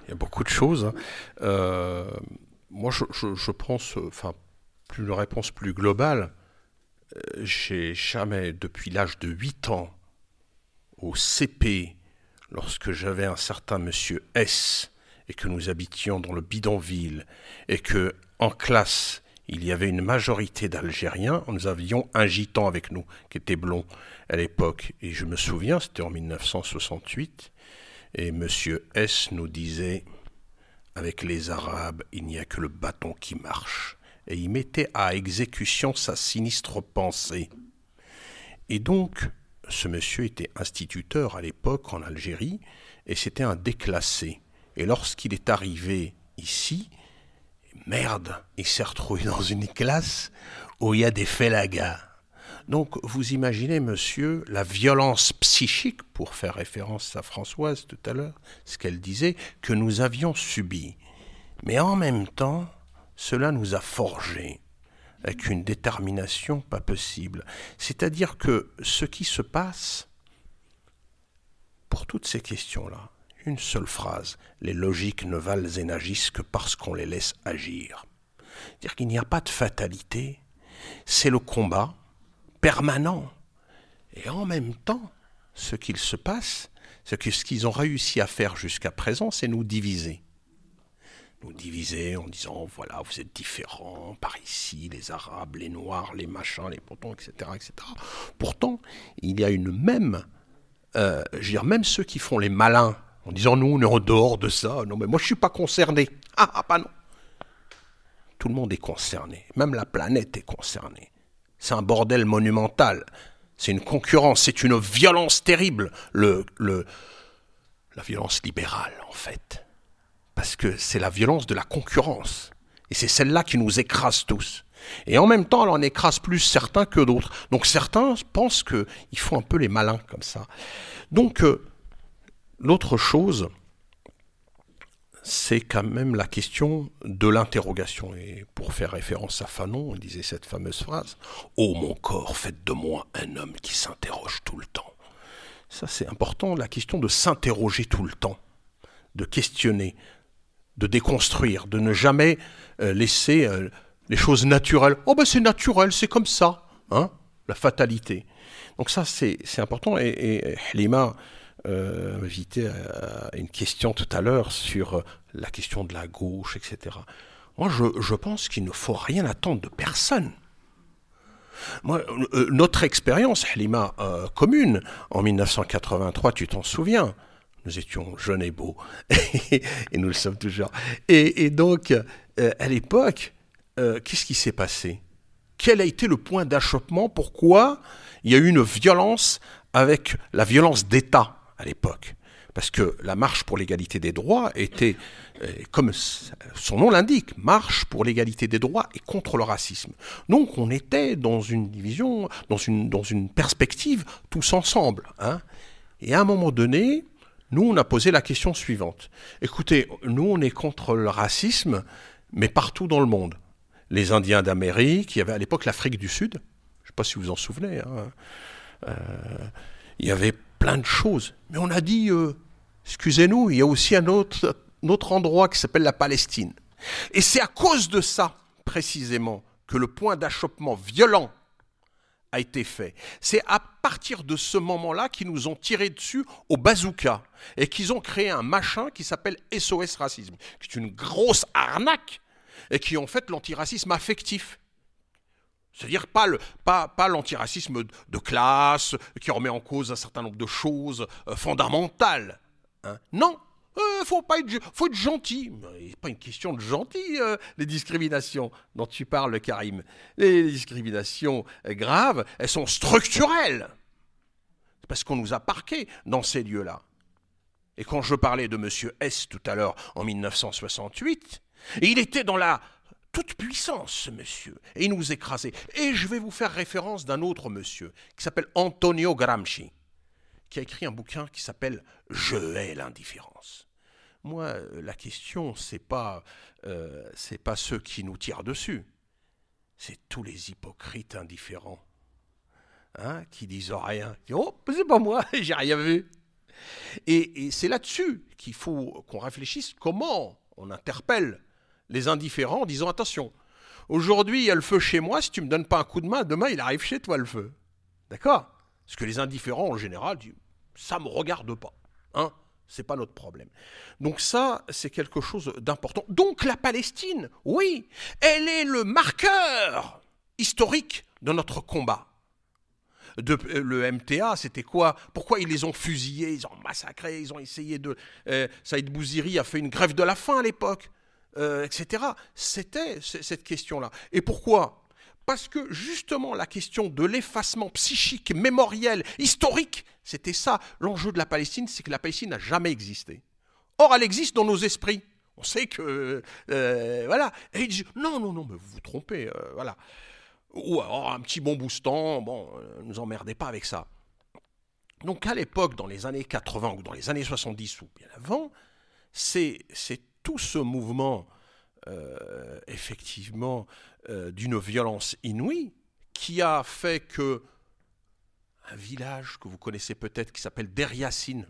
Il y a beaucoup de choses, hein. Euh, Moi, je pense, enfin, plus une réponse plus globale. J'ai jamais, depuis l'âge de 8 ans, au CP, lorsque j'avais un certain monsieur S, et que nous habitions dans le bidonville, et que, en classe, il y avait une majorité d'Algériens, nous avions un gitan avec nous, qui était blond à l'époque. Et je me souviens, c'était en 1968, et monsieur S nous disait: avec les Arabes, il n'y a que le bâton qui marche. Et il mettait à exécution sa sinistre pensée. Et donc, ce monsieur était instituteur à l'époque en Algérie, et c'était un déclassé. Et lorsqu'il est arrivé ici, merde, il s'est retrouvé dans une classe où il y a des félagas. Donc, vous imaginez, monsieur, la violence psychique, pour faire référence à Françoise tout à l'heure, ce qu'elle disait, que nous avions subi. Mais en même temps, cela nous a forgés avec une détermination pas possible. C'est-à-dire que ce qui se passe, pour toutes ces questions-là, une seule phrase: les logiques ne valent et n'agissent que parce qu'on les laisse agir. C'est-à-dire qu'il n'y a pas de fatalité, c'est le combat permanent. Et en même temps, ce qu'il se passe, c'est que ce qu'ils ont réussi à faire jusqu'à présent, c'est nous diviser. Nous diviser en disant: voilà, vous êtes différents, par ici, les Arabes, les Noirs, les machins, les pontons, etc., etc. Pourtant, il y a une même, je veux dire, même ceux qui font les malins, en disant: nous, on est en dehors de ça, non, mais moi, je ne suis pas concerné. Ah, pas non. Tout le monde est concerné, même la planète est concernée. C'est un bordel monumental, c'est une concurrence, c'est une violence terrible, la violence libérale, en fait. Parce que c'est la violence de la concurrence. Et c'est celle-là qui nous écrase tous. Et en même temps, elle en écrase plus certains que d'autres. Donc certains pensent qu'ils font un peu les malins comme ça. Donc l'autre chose, c'est quand même la question de l'interrogation. Et pour faire référence à Fanon, il disait cette fameuse phrase: ô mon corps, faites de moi un homme qui s'interroge tout le temps. Ça, c'est important, la question de s'interroger tout le temps, de questionner, de déconstruire, de ne jamais laisser les choses naturelles. Oh ben c'est naturel, c'est comme ça, hein, la fatalité. Donc ça c'est important. Et Halima m'invitait à une question tout à l'heure sur la question de la gauche, etc. Moi je pense qu'il ne faut rien attendre de personne. Moi, notre expérience, Halima, commune, en 1983, tu t'en souviens, nous étions jeunes et beaux, et nous le sommes toujours. Et donc, à l'époque, qu'est-ce qui s'est passé? Quel a été le point d'achoppement? Pourquoi il y a eu une violence avec la violence d'État à l'époque? Parce que la marche pour l'égalité des droits était, comme son nom l'indique, marche pour l'égalité des droits et contre le racisme. Donc on était dans une division, dans une perspective tous ensemble, hein. Et à un moment donné, nous, on a posé la question suivante. Écoutez, nous, on est contre le racisme, mais partout dans le monde. Les Indiens d'Amérique, il y avait à l'époque l'Afrique du Sud, je ne sais pas si vous vous en souvenez, hein. Il y avait plein de choses. Mais on a dit, excusez-nous, il y a aussi un autre endroit qui s'appelle la Palestine. Et c'est à cause de ça, précisément, que le point d'achoppement violent a été fait. C'est à partir de ce moment-là qu'ils nous ont tiré dessus au bazooka et qu'ils ont créé un machin qui s'appelle SOS Racisme, qui est une grosse arnaque et qui est en fait l'antiracisme affectif. C'est-à-dire pas l'antiracisme de classe qui remet en cause un certain nombre de choses fondamentales. Hein. Non, faut être gentil. C'est pas une question de gentil, les discriminations dont tu parles, Karim. Les discriminations graves, elles sont structurelles. C'est parce qu'on nous a parqués dans ces lieux-là. Et quand je parlais de monsieur S tout à l'heure, en 1968, il était dans la toute puissance, ce monsieur, et il nous écrasait. Et je vais vous faire référence d'un autre monsieur, qui s'appelle Antonio Gramsci, qui a écrit un bouquin qui s'appelle « Je hais l'indifférence ». Moi, la question, c'est pas ceux qui nous tirent dessus, c'est tous les hypocrites indifférents, hein, qui disent rien. Qui disent, oh, c'est pas moi, j'ai rien vu. Et c'est là-dessus qu'il faut qu'on réfléchisse comment on interpelle les indifférents en disant attention, aujourd'hui il y a le feu chez moi, si tu me donnes pas un coup de main, demain il arrive chez toi le feu. D'accord? Parce que les indifférents en général disent ça me regarde pas, hein? C'est pas notre problème. Donc ça, c'est quelque chose d'important. Donc la Palestine, oui, elle est le marqueur historique de notre combat. Le MTA, c'était quoi? Pourquoi ils les ont fusillés, ils ont massacrés, ils ont essayé de... Saïd Bouziri a fait une grève de la faim à l'époque, etc. C'était cette question-là. Et pourquoi? Parce que justement la question de l'effacement psychique, mémoriel, historique, c'était ça. L'enjeu de la Palestine, c'est que la Palestine n'a jamais existé. Or, elle existe dans nos esprits. On sait que... voilà. Et ils disent, non, mais vous vous trompez, voilà. Ou alors un petit bon boostant, bon, ne nous emmerdez pas avec ça. Donc à l'époque, dans les années 80 ou dans les années 70 ou bien avant, c'est tout ce mouvement, effectivement, d'une violence inouïe, qui a fait que un village que vous connaissez peut-être qui s'appelle Der Yassin.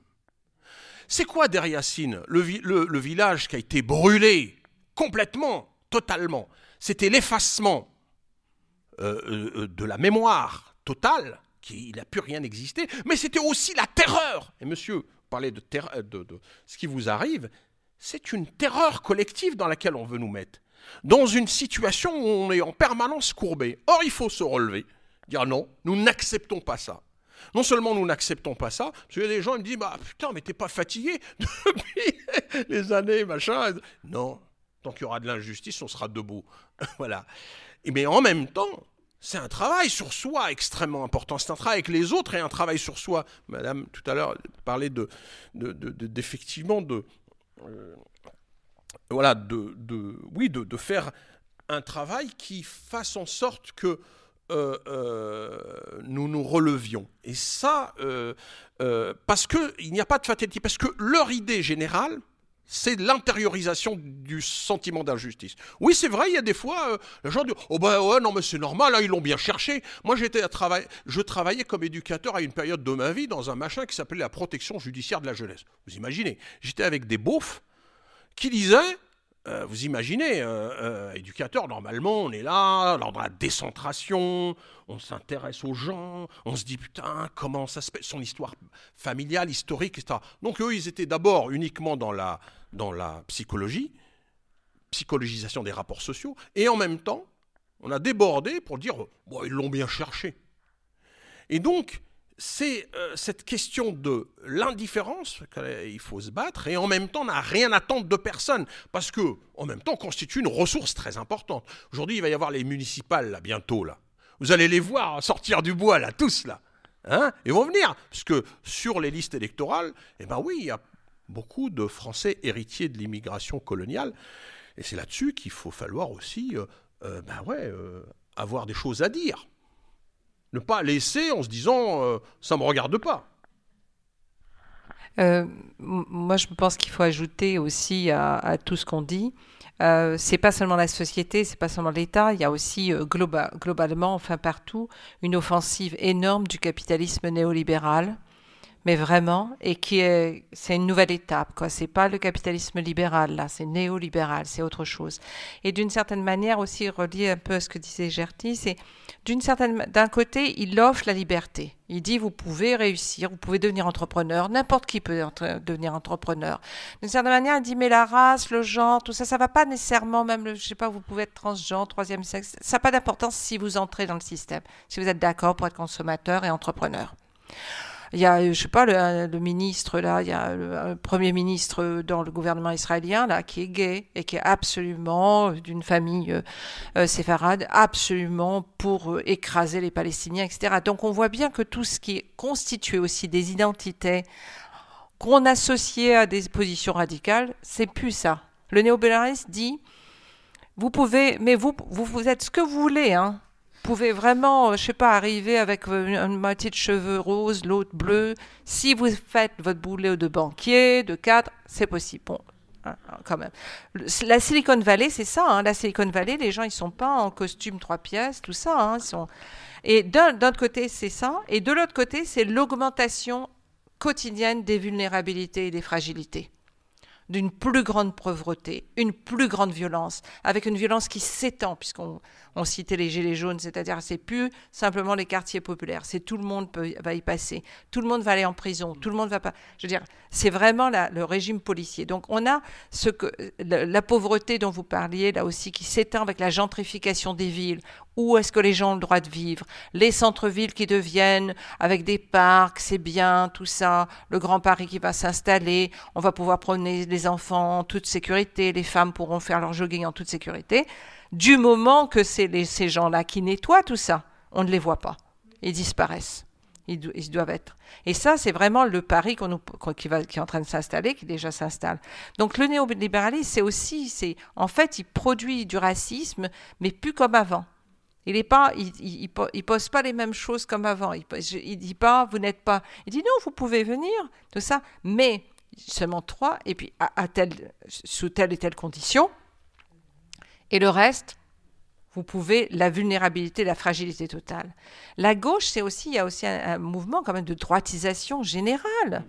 C'est quoi Der Yassin? Le village qui a été brûlé complètement, totalement. C'était l'effacement de la mémoire totale, il n'a plus rien existé, mais c'était aussi la terreur. Et monsieur parlait de ce qui vous arrive, c'est une terreur collective dans laquelle on veut nous mettre, dans une situation où on est en permanence courbé. Or, il faut se relever, dire non, nous n'acceptons pas ça. Non seulement nous n'acceptons pas ça, parce qu'il y a des gens qui me disent bah putain, mais t'es pas fatigué depuis les années, machin. Non, tant qu'il y aura de l'injustice, on sera debout. Voilà. Mais en même temps, c'est un travail sur soi extrêmement important. C'est un travail avec les autres et un travail sur soi. Madame, tout à l'heure, parlait d'effectivement voilà, de faire un travail qui fasse en sorte que nous nous relevions. Et ça, parce qu'il n'y a pas de fatalité, parce que leur idée générale, c'est l'intériorisation du sentiment d'injustice. Oui, c'est vrai, il y a des fois, les gens disent « Oh ben ouais, non mais c'est normal, hein, ils l'ont bien cherché. » Moi, je travaillais comme éducateur à une période de ma vie dans un machin qui s'appelait la protection judiciaire de la jeunesse. Vous imaginez, j'étais avec des beaufs qui disaient, vous imaginez, éducateur, normalement, on est là, dans la décentration, on s'intéresse aux gens, on se dit, putain, comment ça se fait, son histoire familiale, historique, etc. Donc eux, ils étaient d'abord uniquement dans la psychologisation des rapports sociaux, et en même temps, on a débordé pour dire, bon, ils l'ont bien cherché. Et donc, c'est cette question de l'indifférence qu'il faut se battre, et en même temps, on n'a rien à attendre de personne, parce que, en même temps, on constitue une ressource très importante. Aujourd'hui, il va y avoir les municipales, là, bientôt, là. Vous allez les voir sortir du bois, là, tous, là. Hein? Ils vont venir, parce que sur les listes électorales, eh ben oui, il y a beaucoup de Français héritiers de l'immigration coloniale, et c'est là-dessus qu'il faut falloir aussi, avoir des choses à dire. Ne pas laisser en se disant ça ne me regarde pas. Moi, je pense qu'il faut ajouter aussi à tout ce qu'on dit, c'est pas seulement la société, c'est pas seulement l'État, il y a aussi globalement, enfin partout, une offensive énorme du capitalisme néolibéral, mais vraiment, et c'est une nouvelle étape, quoi. C'est pas le capitalisme libéral, là, c'est néolibéral, c'est autre chose. Et d'une certaine manière aussi, relié un peu à ce que disait Gerty, c'est d'un côté, il offre la liberté. Il dit, vous pouvez réussir, vous pouvez devenir entrepreneur, n'importe qui peut devenir entrepreneur. D'une certaine manière, il dit, mais la race, le genre, tout ça, ça va pas nécessairement, même, je sais pas, vous pouvez être transgenre, troisième sexe, ça n'a pas d'importance si vous entrez dans le système, si vous êtes d'accord pour être consommateur et entrepreneur. Il y a, je sais pas, le ministre, là, il y a le premier ministre dans le gouvernement israélien, là, qui est gay et qui est absolument d'une famille séfarade, absolument pour écraser les Palestiniens, etc. Donc on voit bien que tout ce qui est constitué aussi des identités qu'on associait à des positions radicales, c'est plus ça. Le néolibéralisme dit, vous pouvez, mais vous êtes ce que vous voulez, hein. Vous pouvez vraiment, je sais pas, arriver avec une moitié de cheveux roses, l'autre bleu. Si vous faites votre boulot de banquier, de cadre, c'est possible. Bon, hein, quand même. La Silicon Valley, c'est ça. Hein, la Silicon Valley, les gens, ils sont pas en costume 3 pièces, tout ça. Hein, Et d'un côté, c'est ça. Et de l'autre côté, c'est l'augmentation quotidienne des vulnérabilités et des fragilités, d'une plus grande pauvreté, une plus grande violence, avec une violence qui s'étend, puisqu'on citait les gilets jaunes, c'est-à-dire c'est plus simplement les quartiers populaires, c'est tout le monde va y passer, tout le monde va aller en prison, tout le monde va pas... Je veux dire, c'est vraiment le régime policier. Donc on a la pauvreté dont vous parliez, là aussi, qui s'étend avec la gentrification des villes. Où est-ce que les gens ont le droit de vivre? Les centres-villes qui deviennent avec des parcs, c'est bien, tout ça. Le Grand Paris qui va s'installer. On va pouvoir promener les enfants en toute sécurité. Les femmes pourront faire leur jogging en toute sécurité. Du moment que c'est ces gens-là qui nettoient tout ça, on ne les voit pas. Ils disparaissent. Ils doivent être. Et ça, c'est vraiment le Paris qui est en train de s'installer, qui déjà s'installe. Donc le néolibéralisme, en fait, il produit du racisme, mais plus comme avant. Il pose pas les mêmes choses comme avant. Il dit pas, vous n'êtes pas. Il dit non, vous pouvez venir, tout ça, mais seulement 3, et puis sous telle et telle condition. Et le reste, vous pouvez, la vulnérabilité, la fragilité totale. La gauche, il y a aussi un mouvement quand même de droitisation générale.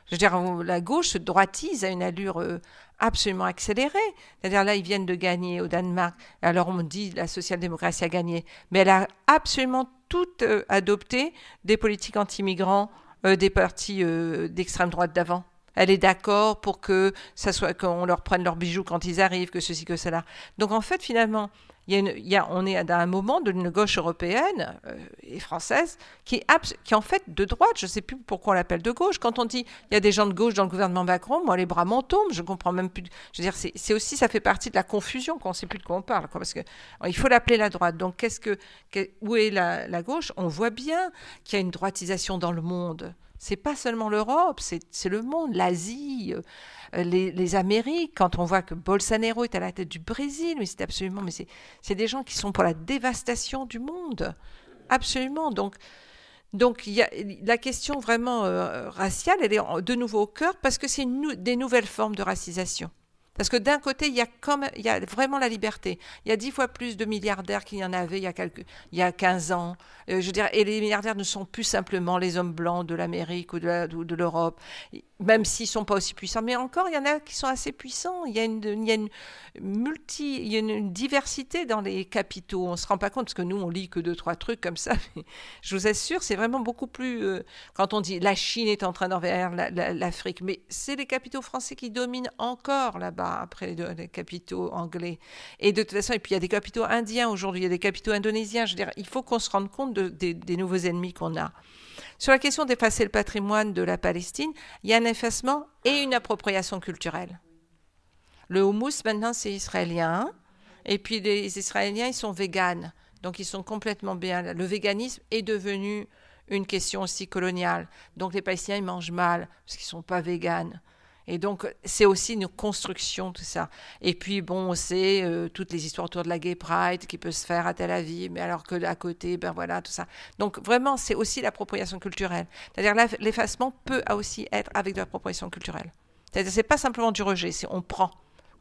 Je veux dire, la gauche se droitise à une allure absolument accélérée. C'est-à-dire là, ils viennent de gagner au Danemark. Alors on me dit la social-démocratie a gagné. Mais elle a absolument toutes adopté des politiques anti-migrants des partis d'extrême droite d'avant. Elle est d'accord pour que ça soit qu'on leur prenne leurs bijoux quand ils arrivent, que ceci, que cela. Donc en fait, finalement, on est à un moment d'une gauche européenne et française qui est en fait de droite. Je ne sais plus pourquoi on l'appelle de gauche. Quand on dit il y a des gens de gauche dans le gouvernement Macron, moi les bras m'en tombent. Je ne comprends même plus. Je veux dire, c'est aussi, ça fait partie de la confusion qu'on ne sait plus de quoi on parle. Parce que il faut l'appeler la droite. Donc où est la gauche? On voit bien qu'il y a une droitisation dans le monde. C'est pas seulement l'Europe, c'est le monde, l'Asie, les Amériques. Quand on voit que Bolsonaro est à la tête du Brésil, mais c'est des gens qui sont pour la dévastation du monde, absolument. Donc il y a la question vraiment raciale, elle est de nouveau au cœur parce que c'est des nouvelles formes de racisation. Parce que d'un côté, il y a vraiment la liberté. Il y a 10 fois plus de milliardaires qu'il y en avait il y a 15 ans. Je veux dire, et les milliardaires ne sont plus simplement les hommes blancs de l'Amérique ou de l'Europe, même s'ils ne sont pas aussi puissants. Mais encore, il y en a qui sont assez puissants. Il y a une diversité dans les capitaux. On ne se rend pas compte, parce que nous, on lit que 2-3 trucs comme ça. Mais je vous assure, c'est vraiment beaucoup plus... quand on dit la Chine est en train d'envahir l'Afrique, mais c'est les capitaux français qui dominent encore là-bas, après les capitaux anglais. Et de toute façon, et puis il y a des capitaux indiens aujourd'hui, il y a des capitaux indonésiens. Je veux dire, il faut qu'on se rende compte des nouveaux ennemis qu'on a. Sur la question d'effacer le patrimoine de la Palestine, il y a un effacement et une appropriation culturelle. Le houmous, maintenant, c'est israélien. Et puis les Israéliens, ils sont véganes. Donc ils sont complètement bien. Le véganisme est devenu une question aussi coloniale. Donc les Palestiniens, ils mangent mal parce qu'ils ne sont pas véganes. Et donc, c'est aussi une construction, tout ça. Et puis, bon, on sait toutes les histoires autour de la Gay Pride qui peut se faire à Tel Aviv, mais alors que à côté, ben voilà, tout ça. Donc, vraiment, c'est aussi l'appropriation culturelle. C'est-à-dire, l'effacement peut aussi être avec de l'appropriation culturelle. C'est-à-dire, c'est pas simplement du rejet, c'est on prend.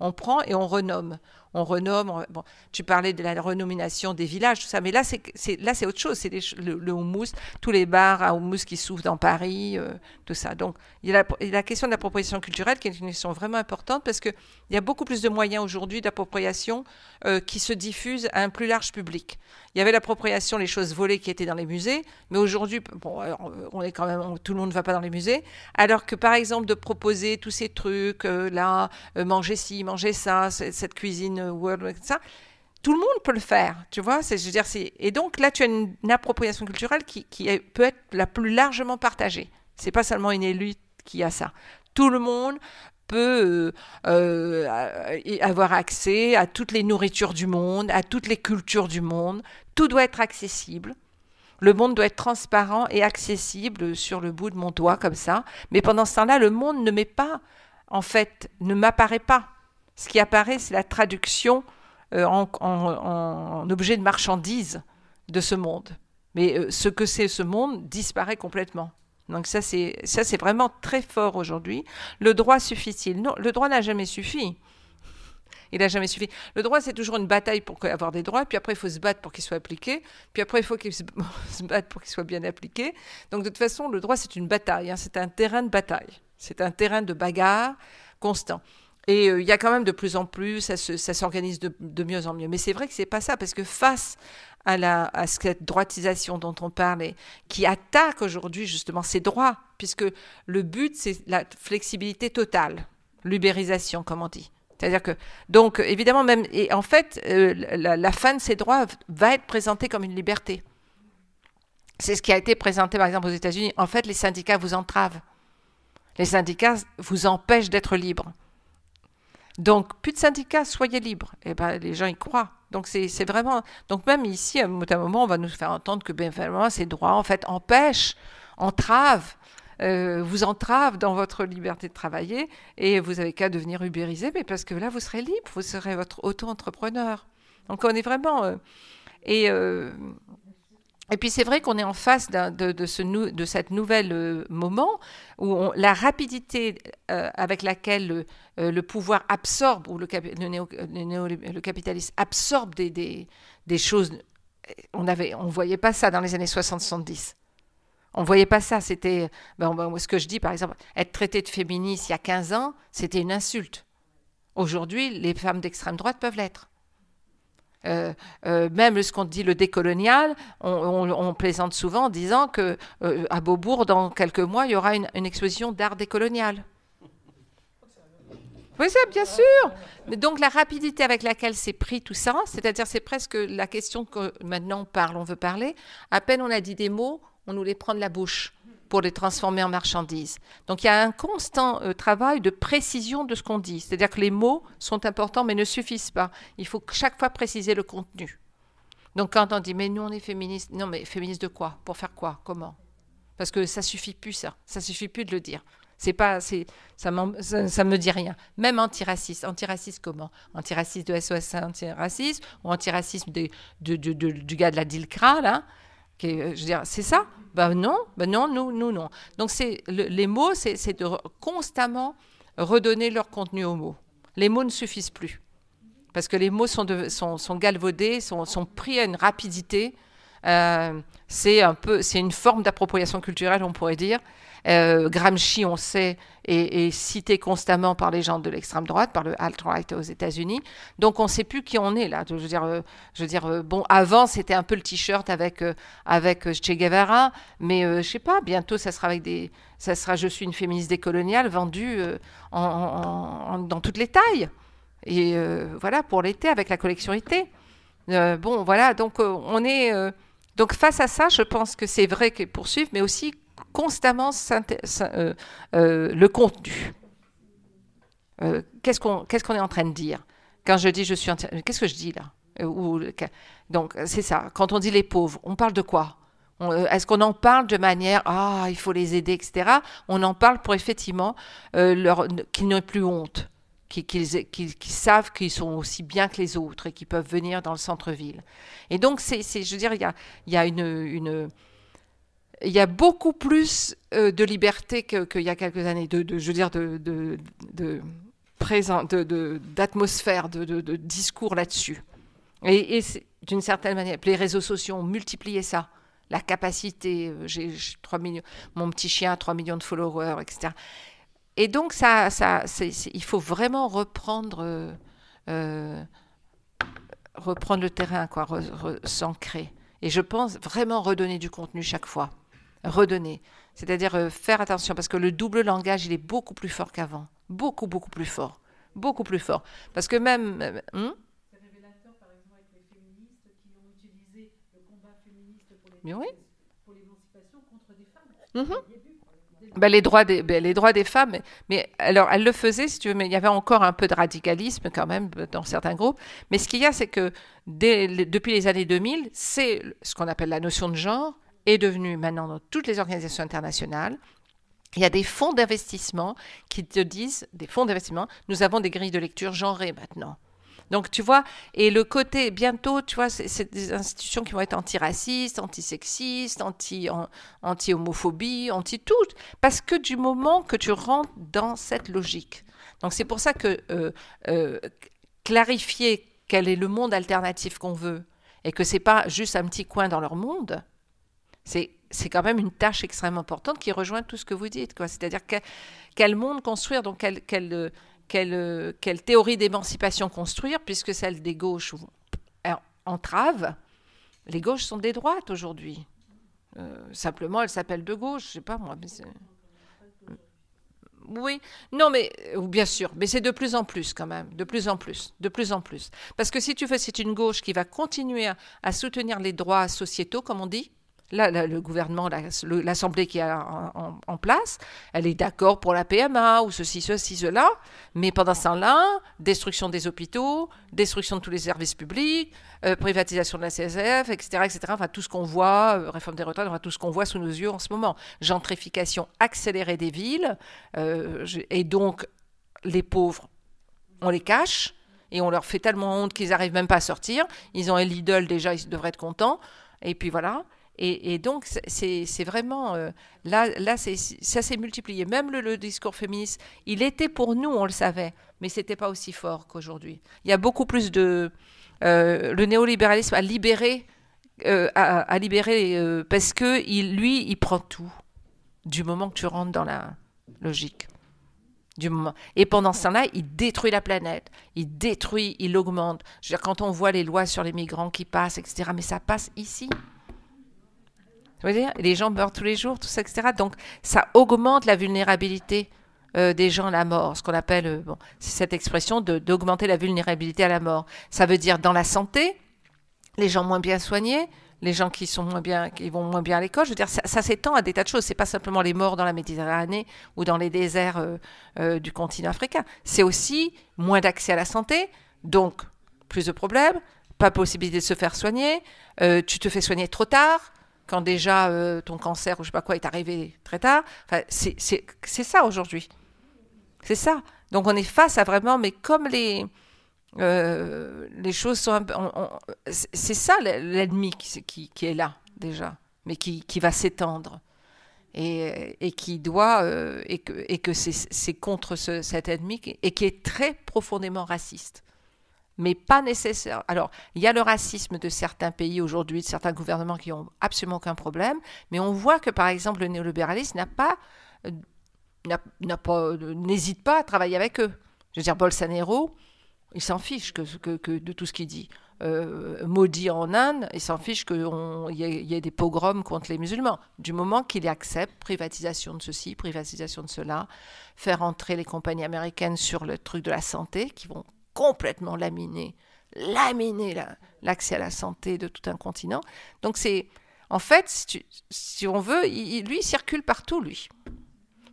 On prend et on renomme. Bon, tu parlais de la renomination des villages, tout ça, mais là, c'est autre chose. C'est le houmous, tous les bars à houmous qui s'ouvrent dans Paris, tout ça. Donc, il y a la question de l'appropriation culturelle qui est une question vraiment importante parce qu'il y a beaucoup plus de moyens aujourd'hui d'appropriation qui se diffusent à un plus large public. Il y avait l'appropriation, les choses volées qui étaient dans les musées, mais aujourd'hui, bon, on est quand même, tout le monde ne va pas dans les musées, alors que, par exemple, de proposer tous ces trucs, manger ci, manger ça, cette cuisine world, ça, tout le monde peut le faire, tu vois. Je veux dire, et donc là, tu as une appropriation culturelle qui peut être la plus largement partagée. C'est pas seulement une élite qui a ça. Tout le monde peut avoir accès à toutes les nourritures du monde, à toutes les cultures du monde. Tout doit être accessible. Le monde doit être transparent et accessible sur le bout de mon doigt, comme ça. Mais pendant ce temps-là, le monde ne m'apparaît pas. Ce qui apparaît, c'est la traduction en objet de marchandise de ce monde. Mais ce que c'est ce monde disparaît complètement. Donc ça c'est vraiment très fort aujourd'hui. Le droit suffit-il? Non, le droit n'a jamais suffi. Il n'a jamais suffi. Le droit, c'est toujours une bataille pour avoir des droits, puis après, il faut se battre pour qu'ils soient appliqués, puis après, il faut qu'ils se battent pour qu'ils soient bien appliqués. Donc, de toute façon, le droit, c'est une bataille, hein, c'est un terrain de bataille, c'est un terrain de bagarre constant. Et il y a quand même de plus en plus, ça s'organise de mieux en mieux. Mais c'est vrai que c'est pas ça, parce que face à cette droitisation dont on parle, et qui attaque aujourd'hui justement ces droits, puisque le but, c'est la flexibilité totale, l'ubérisation, comme on dit. C'est-à-dire que, donc, évidemment, même, et en fait, la fin de ces droits va être présentée comme une liberté. C'est ce qui a été présenté, par exemple, aux États-Unis. En fait, les syndicats vous entravent. Les syndicats vous empêchent d'être libres. Donc, plus de syndicats, soyez libres. Et ben, les gens y croient. Donc, c'est vraiment... Donc, même ici, à un moment, on va nous faire entendre que, ben, vraiment, ces droits, en fait, empêchent, entravent, vous entravent dans votre liberté de travailler, et vous avez qu'à devenir ubérisé, mais parce que là, vous serez libre, vous serez votre auto-entrepreneur. Donc, on est vraiment... Et puis c'est vrai qu'on est en face de cette nouvelle moment où la rapidité avec laquelle le pouvoir absorbe, ou le capitalisme absorbe des choses, on voyait pas ça dans les années 60-70. On voyait pas ça, c'était... ce que je dis, par exemple, être traité de féministe il y a 15 ans, c'était une insulte. Aujourd'hui, les femmes d'extrême droite peuvent l'être. Même ce qu'on dit le décolonial, on plaisante souvent en disant que à Beaubourg, dans quelques mois, il y aura une exposition d'art décolonial. Oui, ça, bien sûr. Mais donc la rapidité avec laquelle c'est pris tout ça, c'est-à-dire c'est presque la question que maintenant on veut parler. À peine on a dit des mots, on nous les prend de la bouche pour les transformer en marchandises. Donc il y a un constant travail de précision de ce qu'on dit. C'est-à-dire que les mots sont importants mais ne suffisent pas. Il faut chaque fois préciser le contenu. Donc quand on dit « mais nous on est féministes », non mais féministes de quoi? Pour faire quoi? Comment? Parce que ça suffit plus ça. Ça suffit plus de le dire. Ça me dit rien. Même antiraciste. Antiraciste comment? Antiraciste de SOS Antiraciste ou antiraciste du gars de la DILCRA là? Je veux dire, c'est ça? Non, nous, non. Donc, les mots, c'est de constamment redonner leur contenu aux mots. Les mots ne suffisent plus. Parce que les mots sont galvaudés, sont pris à une rapidité. C'est une forme d'appropriation culturelle, on pourrait dire. Gramsci, on sait, est cité constamment par les gens de l'extrême droite, par le alt-right aux États-Unis. Donc on ne sait plus qui on est là. Je veux dire, bon, avant c'était un peu le t-shirt avec Che Guevara, mais je sais pas. Bientôt ça sera je suis une féministe décoloniale vendue dans toutes les tailles. Et voilà, pour l'été avec la collection été. Bon, voilà. Donc on est donc face à ça, je pense que c'est vrai qu'ils poursuivent, mais aussi constamment le contenu. Qu'est-ce qu'on est en train de dire? Quand je dis je suis qu'est-ce que je dis là? Donc c'est ça. Quand on dit les pauvres, on parle de quoi? Est-ce qu'on en parle de manière il faut les aider, etc. On en parle pour effectivement qu'ils n'aient plus honte, qu'ils savent qu'ils sont aussi bien que les autres et qu'ils peuvent venir dans le centre-ville. Et donc je veux dire, il y a beaucoup plus de liberté qu'il y a quelques années, d'atmosphère, de discours là-dessus. Et d'une certaine manière, les réseaux sociaux ont multiplié ça. La capacité, j'ai 3 millions, mon petit chien a 3 millions de followers, etc. Et donc, il faut vraiment reprendre le terrain, quoi, s'ancrer. Et je pense vraiment redonner du contenu chaque fois. Redonner. C'est-à-dire faire attention, parce que le double langage, il est beaucoup plus fort qu'avant. Beaucoup, beaucoup plus fort. Beaucoup plus fort. Parce que même... C'est révélateur, par exemple, avec les féministes qui ont utilisé le combat féministe pour l'émancipation contre des femmes. Les droits des femmes, mais alors elles le faisaient, si tu veux, mais il y avait encore un peu de radicalisme quand même dans certains groupes. Mais ce qu'il y a, c'est que depuis les années 2000, c'est ce qu'on appelle la notion de genre est devenue maintenant dans toutes les organisations internationales. Il y a des fonds d'investissement qui te disent, nous avons des grilles de lecture genrées maintenant. Donc, tu vois, et le côté, bientôt, tu vois, c'est des institutions qui vont être antiracistes, antisexistes, anti-homophobie, anti-tout, parce que du moment que tu rentres dans cette logique. Donc, c'est pour ça que clarifier quel est le monde alternatif qu'on veut, et que ce n'est pas juste un petit coin dans leur monde, c'est quand même une tâche extrêmement importante qui rejoint tout ce que vous dites, quoi. C'est-à-dire quel monde construire, donc quelle théorie d'émancipation construire, puisque celle des gauches entrave. Les gauches sont des droites aujourd'hui. Simplement, elles s'appellent de gauche, je ne sais pas moi. Mais oui, non, mais bien sûr, mais c'est de plus en plus quand même, de plus en plus. Parce que si tu veux, c'est une gauche qui va continuer à soutenir les droits sociétaux, comme on dit. Là, le gouvernement, l'Assemblée qui est en place, elle est d'accord pour la PMA ou ceci, cela, mais pendant ce temps-là, destruction des hôpitaux, destruction de tous les services publics, privatisation de la CSF, etc., enfin tout ce qu'on voit, réforme des retraites, enfin tout ce qu'on voit sous nos yeux en ce moment, gentrification accélérée des villes, et donc les pauvres, on les cache et on leur fait tellement honte qu'ils n'arrivent même pas à sortir. Ils ont un Lidl déjà, ils devraient être contents, et puis voilà. Et donc, c'est vraiment... là ça s'est multiplié. Même le discours féministe, il était pour nous, on le savait, mais ce n'était pas aussi fort qu'aujourd'hui. Il y a beaucoup plus de... le néolibéralisme a libéré, parce que lui, il prend tout, du moment que tu rentres dans la logique. Du moment. Et pendant ce temps-là, il détruit la planète, il augmente. Je veux dire, quand on voit les lois sur les migrants qui passent, etc., mais ça passe ici. Je veux dire, les gens meurent tous les jours, tout ça, etc. Donc, ça augmente la vulnérabilité des gens à la mort, ce qu'on appelle, c'est cette expression d'augmenter la vulnérabilité à la mort. Ça veut dire dans la santé, les gens moins bien soignés, les gens qui vont moins bien à l'école. Je veux dire, ça s'étend à des tas de choses. C'est pas simplement les morts dans la Méditerranée ou dans les déserts du continent africain. C'est aussi moins d'accès à la santé, donc plus de problèmes, pas possibilité de se faire soigner, tu te fais soigner trop tard, quand déjà ton cancer ou je sais pas quoi est arrivé très tard. Enfin, c'est ça aujourd'hui. C'est ça. Donc on est face à vraiment, mais comme les choses sont un peu... c'est ça l'ennemi qui est là déjà, mais qui va s'étendre. Et qui doit... et que c'est contre cet ennemi et qui est très profondément raciste. Mais pas nécessaire. Alors, il y a le racisme de certains pays aujourd'hui, de certains gouvernements qui n'ont absolument aucun problème, mais on voit que, par exemple, le néolibéralisme n'hésite pas à travailler avec eux. Je veux dire, Bolsonaro, il s'en fiche de tout ce qu'il dit. Modi en Inde, il s'en fiche qu'il y ait des pogroms contre les musulmans. Du moment qu'il accepte privatisation de ceci, privatisation de cela, faire entrer les compagnies américaines sur le truc de la santé, qui vont complètement laminer l'accès à la santé de tout un continent. Donc c'est, en fait, si on veut, lui, il circule partout, lui.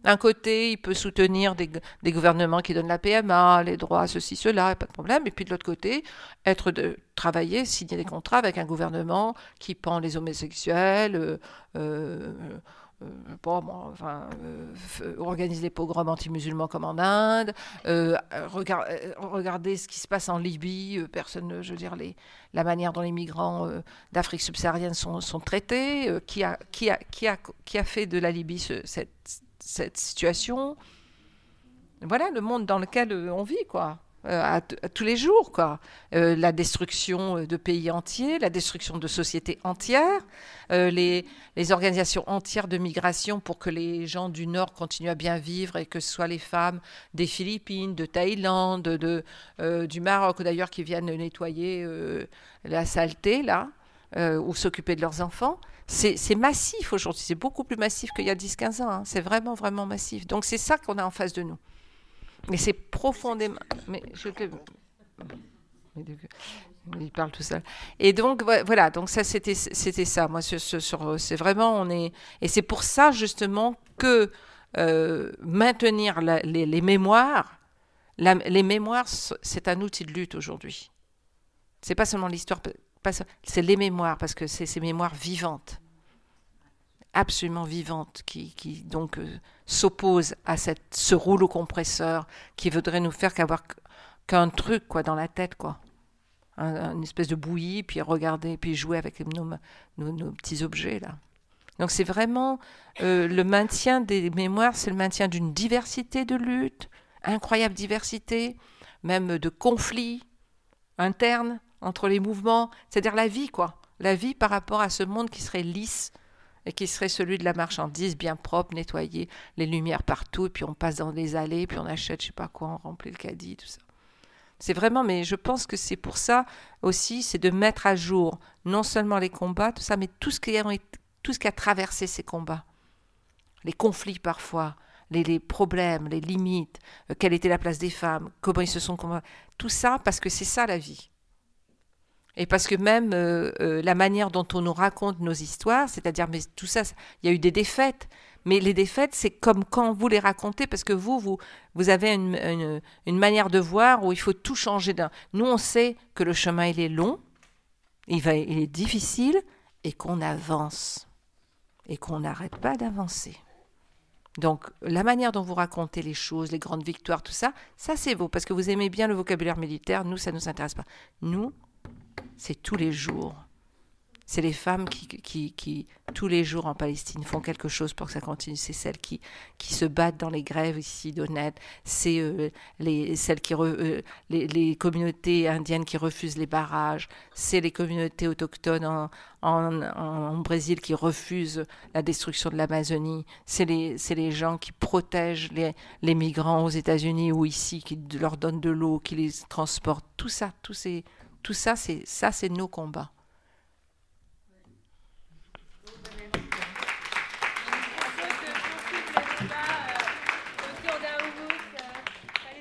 D'un côté, il peut soutenir des gouvernements qui donnent la PMA, les droits, ceci, cela, pas de problème. Et puis de l'autre côté, travailler, signer des contrats avec un gouvernement qui pend les homosexuels, organise les pogroms anti-musulmans comme en Inde, regardez ce qui se passe en Libye, je veux dire, la manière dont les migrants d'Afrique subsaharienne sont traités, qui a fait de la Libye cette situation. Voilà le monde dans lequel on vit, quoi. À tous les jours, quoi. La destruction de pays entiers, la destruction de sociétés entières, les organisations entières de migration pour que les gens du Nord continuent à bien vivre et que ce soit les femmes des Philippines, de Thaïlande, du Maroc d'ailleurs qui viennent nettoyer la saleté, là, ou s'occuper de leurs enfants. C'est massif aujourd'hui, c'est beaucoup plus massif qu'il y a 10-15 ans. Hein. C'est vraiment, vraiment massif. Donc c'est ça qu'on a en face de nous. Mais c'est profondément... Mais il parle tout seul. Et donc, voilà, donc ça, c'était ça. Moi, c'est vraiment... Et c'est pour ça, justement, que maintenir les mémoires, les mémoires, c'est un outil de lutte aujourd'hui. C'est pas seulement l'histoire, c'est les mémoires, parce que c'est ces mémoires vivantes, absolument vivantes, qui donc s'opposent à ce rouleau compresseur qui voudrait nous faire qu'un truc, quoi, dans la tête, quoi. Une espèce de bouillie, puis regarder, puis jouer avec nos petits objets, là. Donc c'est vraiment le maintien des mémoires, c'est le maintien d'une diversité de luttes, incroyable diversité, même de conflits, interne entre les mouvements, c'est-à-dire la vie, quoi. La vie par rapport à ce monde qui serait lisse et qui serait celui de la marchandise, bien propre, nettoyé, les lumières partout, et puis on passe dans les allées, puis on achète je sais pas quoi, on remplit le caddie, tout ça. C'est vraiment, mais je pense que c'est pour ça aussi, c'est de mettre à jour non seulement les combats, tout ça, mais tout ce qui a traversé ces combats. Les conflits parfois, les problèmes, les limites, quelle était la place des femmes, comment ils se sont combattus, tout ça parce que c'est ça la vie. Et parce que même la manière dont on nous raconte nos histoires, c'est-à-dire, mais tout ça, il y a eu des défaites, mais les défaites, c'est comme quand vous les racontez, parce que vous avez une manière de voir où il faut tout changer. Nous, on sait que le chemin, il est long, il est difficile, et qu'on avance, et qu'on n'arrête pas d'avancer. Donc, la manière dont vous racontez les choses, les grandes victoires, tout ça, ça c'est vous, parce que vous aimez bien le vocabulaire militaire, nous, ça ne nous intéresse pas. Nous, c'est tous les jours. C'est les femmes qui, tous les jours en Palestine, font quelque chose pour que ça continue. C'est celles qui se battent dans les grèves ici d'Honnête. C'est les communautés indiennes qui refusent les barrages. C'est les communautés autochtones en Brésil qui refusent la destruction de l'Amazonie. C'est les gens qui protègent les migrants aux États-Unis ou ici, qui leur donnent de l'eau, qui les transportent. Tout ça, c'est nos combats.